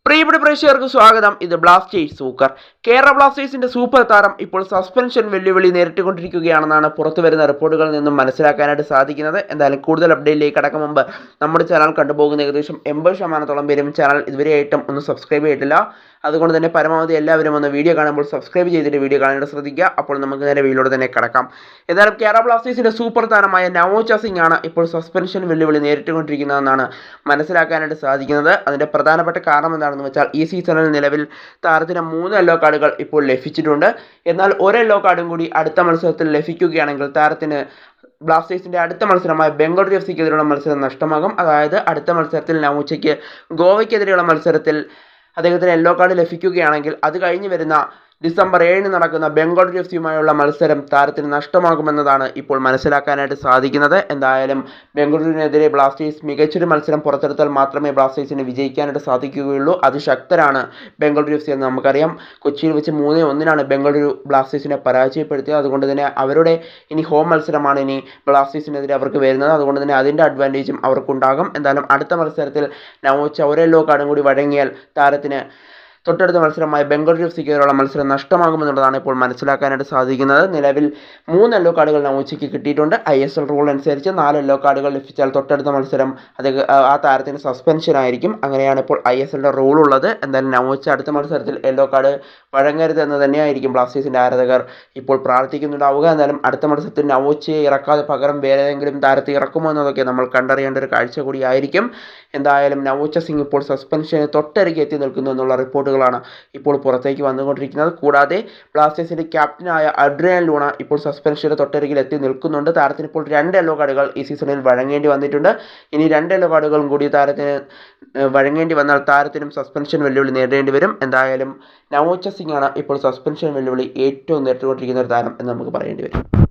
പ്രിയപ്പെട്ട പ്രേക്ഷകർക്ക് സ്വാഗതം. ഇത് ബ്ലാസ്റ്റേഴ്സ് സൂക്കർ. കേരള ബ്ലാസ്റ്റേഴ്സിന്റെ സൂപ്പർ താരം ഇപ്പോൾ സസ്പെൻഷൻ വെല്ലുവിളി നേരിട്ടുകൊണ്ടിരിക്കുകയാണെന്നാണ് പുറത്തുവരുന്ന റിപ്പോർട്ടുകളിൽ നിന്നും മനസ്സിലാക്കാനായിട്ട് സാധിക്കുന്നത്. എന്തായാലും കൂടുതൽ അപ്ഡേറ്റിലേക്ക് കടക്കും മുമ്പ് നമ്മുടെ ചാനൽ കണ്ടുപോകുന്ന ഏകദേശം 80% പേരും ചാനൽ ഇതുവരെയായിട്ടും ഒന്ന് സബ്സ്ക്രൈബ് ചെയ്തിട്ടില്ല. അതുകൊണ്ട് തന്നെ പരമാവധി എല്ലാവരും ഒന്ന് വീഡിയോ കാണുമ്പോൾ സബ്സ്ക്രൈബ് ചെയ്തിട്ട് വീഡിയോ കാണാനായിട്ട് ശ്രദ്ധിക്കുക. അപ്പോൾ നമുക്ക് നേരെ വീഡിയോയിലൂടെ തന്നെ കടക്കാം. എന്തായാലും കേരള ബ്ലാസ്റ്റേഴ്സിന്റെ സൂപ്പർ താരമായ നവോച്ച സിംഗ് ആണ് ഇപ്പോൾ സസ്പെൻഷൻ വെല്ലുവിളി നേരിട്ടുകൊണ്ടിരിക്കുന്നതെന്നാണ് മനസ്സിലാക്കാനായിട്ട് സാധിക്കുന്നത്. അതിന്റെ പ്രധാനപ്പെട്ട കാരണം എന്താണെന്ന് വെച്ചാൽ ഈ സീസണിൽ നിലവിൽ താരത്തിന് 3 യെല്ലോ കാർഡുകൾ ഇപ്പോൾ ലഭിച്ചിട്ടുണ്ട്. എന്നാൽ ഒരു യെല്ലോ കാർഡും കൂടി അടുത്ത മത്സരത്തിൽ ലഭിക്കുകയാണെങ്കിൽ താരത്തിന് ബ്ലാസ്റ്റേഴ്സിന്റെ അടുത്ത മത്സരമായ ബംഗളൂരു എഫ് സിക്കെതിരെയുള്ള മത്സരം നഷ്ടമാകും. അതായത് അടുത്ത മത്സരത്തിൽ നവോച്ചയ്ക്ക് ഗോവയ്ക്കെതിരെയുള്ള മത്സരത്തിൽ അദ്ദേഹത്തിന് യെല്ലോ കാർഡ് ലഭിക്കുകയാണെങ്കിൽ അത് കഴിഞ്ഞ് വരുന്ന ഡിസംബർ 7 നടക്കുന്ന ബംഗളൂരു എഫ് സിയുമായുള്ള മത്സരം താരത്തിന് നഷ്ടമാകുമെന്നതാണ് ഇപ്പോൾ മനസ്സിലാക്കാനായിട്ട് സാധിക്കുന്നത്. എന്തായാലും ബംഗളൂരുവിനെതിരെ ബ്ലാസ്റ്റേഴ്സ് മികച്ചൊരു മത്സരം പുറത്തെടുത്താൽ മാത്രമേ ബ്ലാസ്റ്റേഴ്സിന് വിജയിക്കാനായിട്ട് സാധിക്കുകയുള്ളൂ. അതിശക്തരാണ് ബംഗളൂരു എഫ് സി എന്ന് നമുക്കറിയാം. കൊച്ചിയിൽ വെച്ച് 3-1 ബംഗളൂരു ബ്ലാസ്റ്റേഴ്സിനെ പരാജയപ്പെടുത്തിയത്. അതുകൊണ്ട് തന്നെ അവരുടെ ഇനി ഹോം മത്സരമാണ് ഇനി ബ്ലാസ്റ്റേഴ്സിനെതിരെ അവർക്ക് വരുന്നത്. അതുകൊണ്ട് തന്നെ അതിൻ്റെ അഡ്വാൻറ്റേജും അവർക്കുണ്ടാകും. എന്തായാലും അടുത്ത മത്സരത്തിൽ നവോച്ച ഒരു യെല്ലോ കാർഡും കൂടി വഴങ്ങിയാൽ താരത്തിന് തൊട്ടടുത്ത മത്സരമായ ബംഗളൂരു എഫ് സിക്കെതിരെയുള്ള മത്സരം നഷ്ടമാകുമെന്നുള്ളതാണ് ഇപ്പോൾ മനസ്സിലാക്കാനായിട്ട് സാധിക്കുന്നത്. നിലവിൽ 3 യെല്ലോ കാർഡുകൾ നവോച്ചയ്ക്ക് കിട്ടിയിട്ടുണ്ട്. ISL റൂൾ അനുസരിച്ച് 4 യെല്ലോ കാർഡുകൾ ലഭിച്ചാൽ തൊട്ടടുത്ത മത്സരം ആ താരത്തിന് സസ്പെൻഷൻ ആയിരിക്കും. അങ്ങനെയാണ് ഇപ്പോൾ ISLന്റെ റൂൾ ഉള്ളത്. എന്തായാലും നവോച്ച അടുത്ത മത്സരത്തിൽ യെല്ലോ കാർഡ് വഴങ്ങരുത് എന്ന് തന്നെയായിരിക്കും ബ്ലാസ്റ്റേഴ്സിന്റെ ആരാധകർ ഇപ്പോൾ പ്രാർത്ഥിക്കുന്നുണ്ടാവുക. എന്തായാലും അടുത്ത മത്സരത്തിൽ നവോച്ചയെ ഇറക്കാതെ പകരം വേറെ ഏതെങ്കിലും താരത്തെ ഇറക്കുമോ എന്നതൊക്കെ നമ്മൾ കണ്ടറിയേണ്ട ഒരു കാഴ്ച കൂടിയായിരിക്കും. എന്തായാലും നവോച്ച സിംഗ് ഇപ്പോൾ സസ്പെൻഷന് തൊട്ടരികെ എത്തി നിൽക്കുന്നു എന്നുള്ള റിപ്പോർട്ടുകളാണ് ഇപ്പോൾ പുറത്തേക്ക് വന്നുകൊണ്ടിരിക്കുന്നത്. കൂടാതെ ബ്ലാസ്റ്റേഴ്സിന്റെ ക്യാപ്റ്റനായ അഡ്രിയാൻ ലൂണ ഇപ്പോൾ സസ്പെൻഷന് തൊട്ടരികിൽ എത്തി നിൽക്കുന്നുണ്ട്. താരത്തിന് ഇപ്പോൾ 2 യെല്ലോ കാർഡുകൾ ഈ സീസണിൽ വഴങ്ങേണ്ടി വന്നിട്ടുണ്ട്. ഇനി 2 യെല്ലോ കാർഡുകളും കൂടി താരത്തിന് വഴങ്ങേണ്ടി വന്നാൽ താരത്തിനും സസ്പെൻഷൻ വെല്ലുവിളി നേരിടേണ്ടി വരും. എന്തായാലും നവോച്ച സിംഗ് ആണ് ഇപ്പോൾ സസ്പെൻഷൻ വെല്ലുവിളി ഏറ്റവും നേരിട്ടുകൊണ്ടിരിക്കുന്ന ഒരു താരം എന്ന് നമുക്ക് പറയേണ്ടി വരും.